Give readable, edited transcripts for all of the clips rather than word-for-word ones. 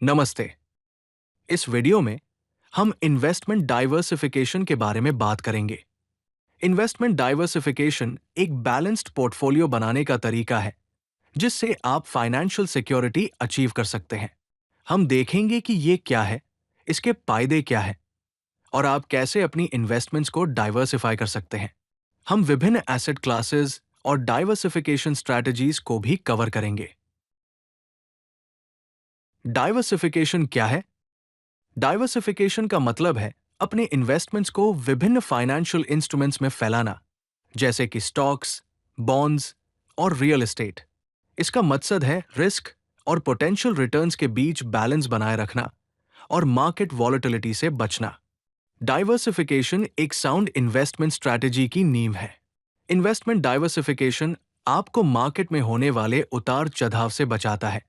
नमस्ते। इस वीडियो में हम इन्वेस्टमेंट डाइवर्सिफिकेशन के बारे में बात करेंगे। इन्वेस्टमेंट डाइवर्सिफिकेशन एक बैलेंस्ड पोर्टफोलियो बनाने का तरीका है जिससे आप फाइनेंशियल सिक्योरिटी अचीव कर सकते हैं। हम देखेंगे कि ये क्या है, इसके फायदे क्या है और आप कैसे अपनी इन्वेस्टमेंट्स को डाइवर्सिफाई कर सकते हैं। हम विभिन्न एसेट क्लासेस और डाइवर्सिफिकेशन स्ट्रैटेजीज को भी कवर करेंगे। डाइवर्सिफिकेशन क्या है? डाइवर्सिफिकेशन का मतलब है अपने इन्वेस्टमेंट्स को विभिन्न फाइनेंशियल इंस्ट्रूमेंट्स में फैलाना, जैसे कि स्टॉक्स, बॉन्ड्स और रियल एस्टेट। इसका मकसद है रिस्क और पोटेंशियल रिटर्न्स के बीच बैलेंस बनाए रखना और मार्केट वॉलेटिलिटी से बचना। डाइवर्सिफिकेशन एक साउंड इन्वेस्टमेंट स्ट्रैटेजी की नींव है। इन्वेस्टमेंट डाइवर्सिफिकेशन आपको मार्केट में होने वाले उतार चढ़ाव से बचाता है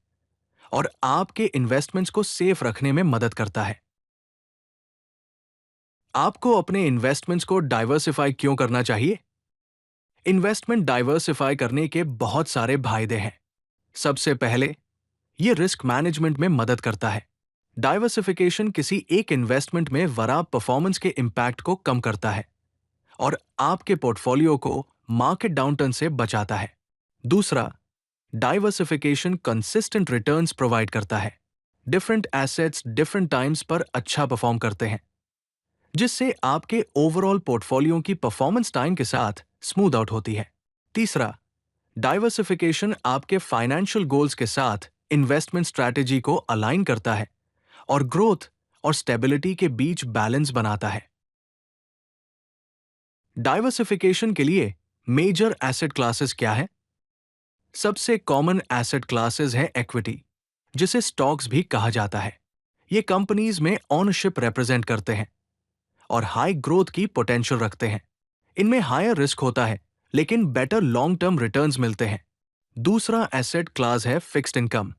और आपके इन्वेस्टमेंट्स को सेफ रखने में मदद करता है। आपको अपने इन्वेस्टमेंट्स को डाइवर्सिफाई क्यों करना चाहिए? इन्वेस्टमेंट डाइवर्सिफाई करने के बहुत सारे फायदे हैं। सबसे पहले, यह रिस्क मैनेजमेंट में मदद करता है। डाइवर्सिफिकेशन किसी एक इन्वेस्टमेंट में खराब परफॉर्मेंस के इम्पैक्ट को कम करता है और आपके पोर्टफोलियो को मार्केट डाउनटर्न से बचाता है। दूसरा, डाइवर्सिफिकेशन कंसिस्टेंट रिटर्न्स प्रोवाइड करता है। डिफरेंट एसेट्स डिफरेंट टाइम्स पर अच्छा परफॉर्म करते हैं, जिससे आपके ओवरऑल पोर्टफोलियो की परफॉर्मेंस टाइम के साथ स्मूथ आउट होती है। तीसरा, डाइवर्सिफिकेशन आपके फाइनेंशियल गोल्स के साथ इन्वेस्टमेंट स्ट्रैटेजी को अलाइन करता है और ग्रोथ और स्टेबिलिटी के बीच बैलेंस बनाता है। डाइवर्सिफिकेशन के लिए मेजर एसेट क्लासेस क्या है? सबसे कॉमन एसेट क्लासेस है इक्विटी, जिसे स्टॉक्स भी कहा जाता है। ये कंपनीज में ओनरशिप रिप्रेजेंट करते हैं और हाई ग्रोथ की पोटेंशियल रखते हैं। इनमें हायर रिस्क होता है, लेकिन बेटर लॉन्ग टर्म रिटर्न्स मिलते हैं। दूसरा एसेट क्लास है फिक्स्ड इनकम,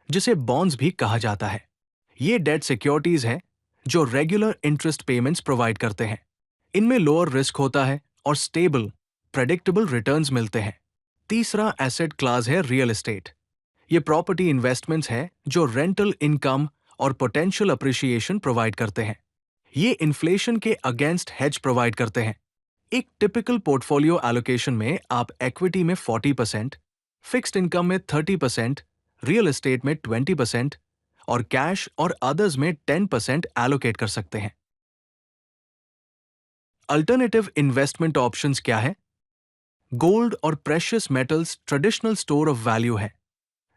जिसे बॉन्ड्स भी कहा जाता है। ये डेट सिक्योरिटीज है जो रेगुलर इंटरेस्ट पेमेंट्स प्रोवाइड करते हैं। इनमें लोअर रिस्क होता है और स्टेबल, प्रेडिक्टेबल रिटर्न्स मिलते हैं। तीसरा एसेट क्लास है रियल एस्टेट। ये प्रॉपर्टी इन्वेस्टमेंट्स है जो रेंटल इनकम और पोटेंशियल अप्रिशिएशन प्रोवाइड करते हैं। ये इन्फ्लेशन के अगेंस्ट हेज प्रोवाइड करते हैं। एक टिपिकल पोर्टफोलियो एलोकेशन में आप इक्विटी में 40%, फिक्स्ड इनकम में 30%, रियल एस्टेट में 20% और कैश और अदर्स में 10% एलोकेट कर सकते हैं। अल्टरनेटिव इन्वेस्टमेंट ऑप्शंस क्या है? गोल्ड और precious metals traditional store of value है,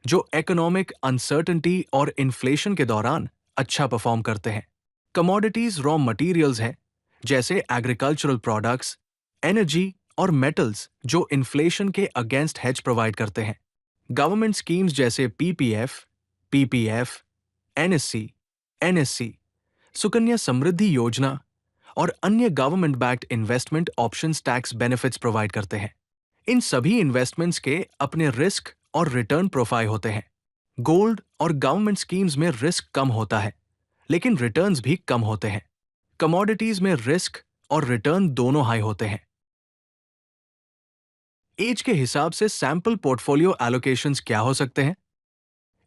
जो इकोनॉमिक अनसर्टेनिटी और इन्फ्लेशन के दौरान अच्छा परफॉर्म करते हैं। कमोडिटीज रॉ मटेरियल्स हैं, जैसे एग्रीकल्चरल प्रोडक्ट्स, एनर्जी और मेटल्स, जो इन्फ्लेशन के अगेंस्ट हेज प्रोवाइड करते हैं। गवर्नमेंट स्कीम्स जैसे PPF, PPF, NSC, NSC, Sukanya Samriddhi Yojana और अन्य government backed investment options tax benefits provide करते हैं। इन सभी इन्वेस्टमेंट्स के अपने रिस्क और रिटर्न प्रोफाइल होते हैं। गोल्ड और गवर्नमेंट स्कीम्स में रिस्क कम होता है, लेकिन रिटर्न्स भी कम होते हैं। कमोडिटीज में रिस्क और रिटर्न दोनों हाई होते हैं। एज के हिसाब से सैंपल पोर्टफोलियो एलोकेशंस क्या हो सकते हैं?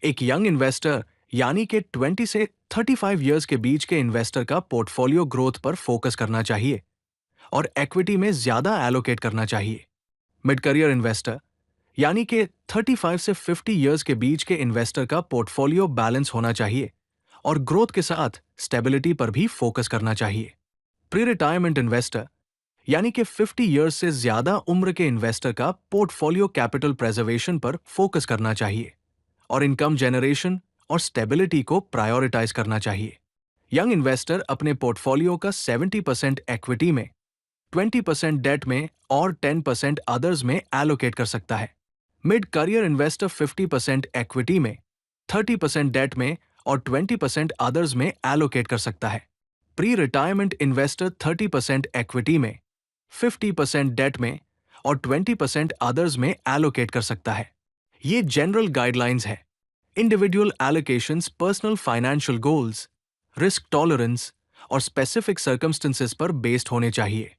एक यंग इन्वेस्टर यानी कि 20 से 35 इयर्स के बीच के इन्वेस्टर का पोर्टफोलियो ग्रोथ पर फोकस करना चाहिए और इक्विटी में ज्यादा एलोकेट करना चाहिए। मिड करियर इन्वेस्टर यानी कि 35 से 50 इयर्स के बीच के इन्वेस्टर का पोर्टफोलियो बैलेंस होना चाहिए और ग्रोथ के साथ स्टेबिलिटी पर भी फोकस करना चाहिए। प्री रिटायरमेंट इन्वेस्टर यानी कि 50 इयर्स से ज्यादा उम्र के इन्वेस्टर का पोर्टफोलियो कैपिटल प्रेजर्वेशन पर फोकस करना चाहिए और इनकम जनरेशन और स्टेबिलिटी को प्रायोरिटाइज करना चाहिए। यंग इन्वेस्टर अपने पोर्टफोलियो का 70% इक्विटी में, 20% डेट में और 10% अदर्स में एलोकेट कर सकता है। मिड करियर इन्वेस्टर 50% इक्विटी में, 30% डेट में और 20% अदर्स में एलोकेट कर सकता है। प्री रिटायरमेंट इन्वेस्टर 30% इक्विटी में, 50% डेट में और 20% अदर्स में एलोकेट कर सकता है। ये जनरल गाइडलाइंस है। Individual allocations personal financial goals, risk tolerance और स्पेसिफिक सर्कमस्टेंसेस पर बेस्ड होने चाहिए।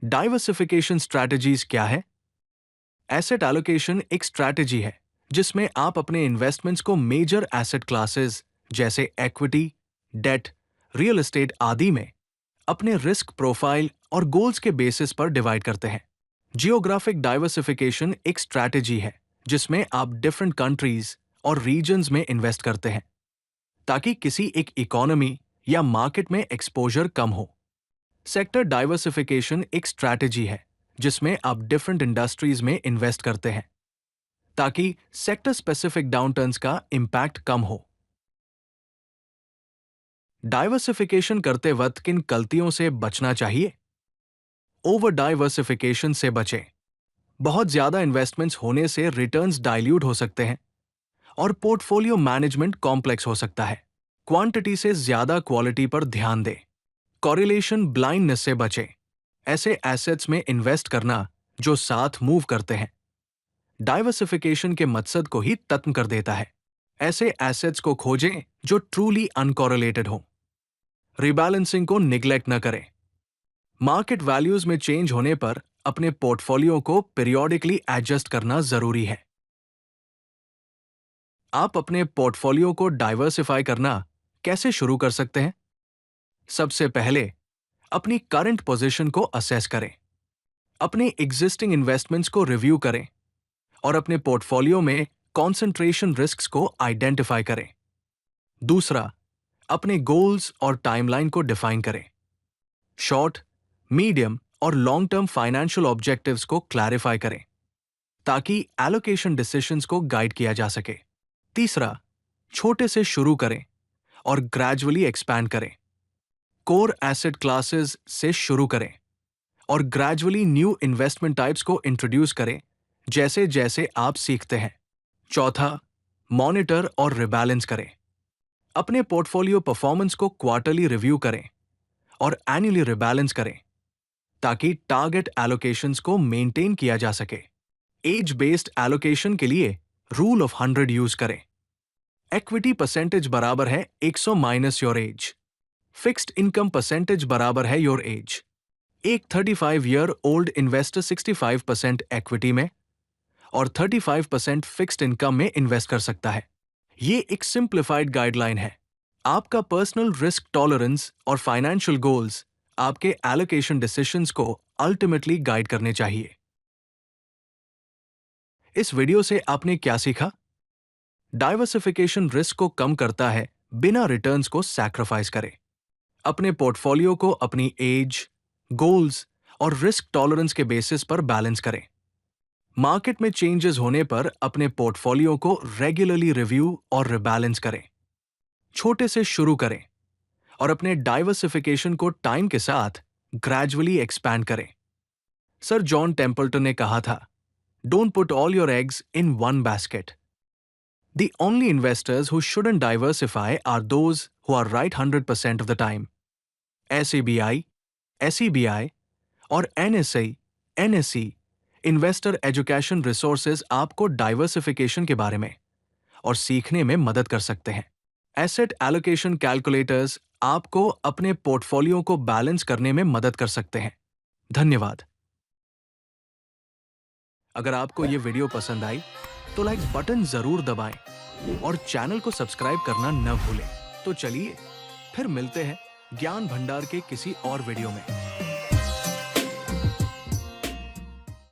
डाइवर्सिफिकेशन स्ट्रैटेजीज क्या है? एसेट एलोकेशन एक स्ट्रैटेजी है जिसमें आप अपने इन्वेस्टमेंट्स को मेजर एसेट क्लासेस जैसे इक्विटी, डेट, रियल एस्टेट आदि में अपने रिस्क प्रोफाइल और गोल्स के बेसिस पर डिवाइड करते हैं। जियोग्राफिक डाइवर्सिफिकेशन एक स्ट्रैटेजी है जिसमें आप डिफरेंट कंट्रीज और रीजन्स में इन्वेस्ट करते हैं ताकि किसी एक इकोनॉमी या मार्केट में एक्सपोजर कम हो। सेक्टर डाइवर्सिफिकेशन एक स्ट्रैटेजी है जिसमें आप डिफरेंट इंडस्ट्रीज में इन्वेस्ट करते हैं ताकि सेक्टर स्पेसिफिक डाउनटर्न्स का इंपैक्ट कम हो। डाइवर्सिफिकेशन करते वक्त किन गलतियों से बचना चाहिए? ओवर डाइवर्सिफिकेशन से बचें। बहुत ज्यादा इन्वेस्टमेंट्स होने से रिटर्न्स डाइल्यूट हो सकते हैं और पोर्टफोलियो मैनेजमेंट कॉम्प्लेक्स हो सकता है। क्वांटिटी से ज्यादा क्वालिटी पर ध्यान दें। कॉरिलेशन ब्लाइंडनेस से बचें। ऐसे एसेट्स में इन्वेस्ट करना जो साथ मूव करते हैं डाइवर्सिफिकेशन के मकसद को ही खत्म कर देता है। ऐसे एसेट्स को खोजें जो ट्रूली अनकॉरिलेटेड हो। रिबैलेंसिंग को निग्लेक्ट न करें। मार्केट वैल्यूज में चेंज होने पर अपने पोर्टफोलियो को पीरियोडिकली एडजस्ट करना जरूरी है। आप अपने पोर्टफोलियो को डाइवर्सिफाई करना कैसे शुरू कर सकते हैं? सबसे पहले अपनी करंट पोजीशन को असेस करें। अपने एग्जिस्टिंग इन्वेस्टमेंट्स को रिव्यू करें और अपने पोर्टफोलियो में कॉन्सेंट्रेशन रिस्क्स को आइडेंटिफाई करें। दूसरा, अपने गोल्स और टाइमलाइन को डिफाइन करें। शॉर्ट, मीडियम और लॉन्ग टर्म फाइनेंशियल ऑब्जेक्टिव्स को क्लैरिफाई करें ताकि एलोकेशन डिसीजंस को गाइड किया जा सके। तीसरा, छोटे से शुरू करें और ग्रेजुअली एक्सपैंड करें। कोर एसेट क्लासेस से शुरू करें और ग्रेजुअली न्यू इन्वेस्टमेंट टाइप्स को इंट्रोड्यूस करें जैसे जैसे आप सीखते हैं। चौथा, मॉनिटर और रिबैलेंस करें। अपने पोर्टफोलियो परफॉर्मेंस को क्वार्टरली रिव्यू करें और एनुअली रिबैलेंस करें ताकि टारगेट एलोकेशंस को मेंटेन किया जा सके। एज बेस्ड एलोकेशन के लिए रूल ऑफ 100 यूज करें। इक्विटी परसेंटेज बराबर है 100 minus your age. Fixed income percentage बराबर है योर एज। एक 35 ईयर ओल्ड इन्वेस्टर 65% इक्विटी में और 35% फिक्स्ड इनकम में इन्वेस्ट कर सकता है। ये एक सिंप्लीफाइड गाइडलाइन है। आपका पर्सनल रिस्क टॉलरेंस और फाइनेंशियल गोल्स आपके एलोकेशन डिसीजंस को अल्टीमेटली गाइड करने चाहिए। इस वीडियो से आपने क्या सीखा? डाइवर्सिफिकेशन रिस्क को कम करता है बिना रिटर्न्स को सैक्रिफाइस करे। अपने पोर्टफोलियो को अपनी एज, गोल्स और रिस्क टॉलरेंस के बेसिस पर बैलेंस करें। मार्केट में चेंजेस होने पर अपने पोर्टफोलियो को रेगुलरली रिव्यू और रिबैलेंस करें। छोटे से शुरू करें और अपने डाइवर्सिफिकेशन को टाइम के साथ ग्रेजुअली एक्सपैंड करें। सर जॉन टेम्पल्टन ने कहा था, don't put all your eggs in one basket. The only investors who shouldn't diversify are those who are right 100% of the time. SEBI, SEBI और NSA, NSE investor education resources आपको diversification के बारे में और सीखने में मदद कर सकते हैं। एसेट एलोकेशन कैलकुलेटर्स आपको अपने पोर्टफोलियो को बैलेंस करने में मदद कर सकते हैं। धन्यवाद। अगर आपको ये वीडियो पसंद आई तो लाइक बटन जरूर दबाएं और चैनल को सब्सक्राइब करना न भूलें। तो चलिए फिर मिलते हैं ज्ञान भंडार के किसी और वीडियो में।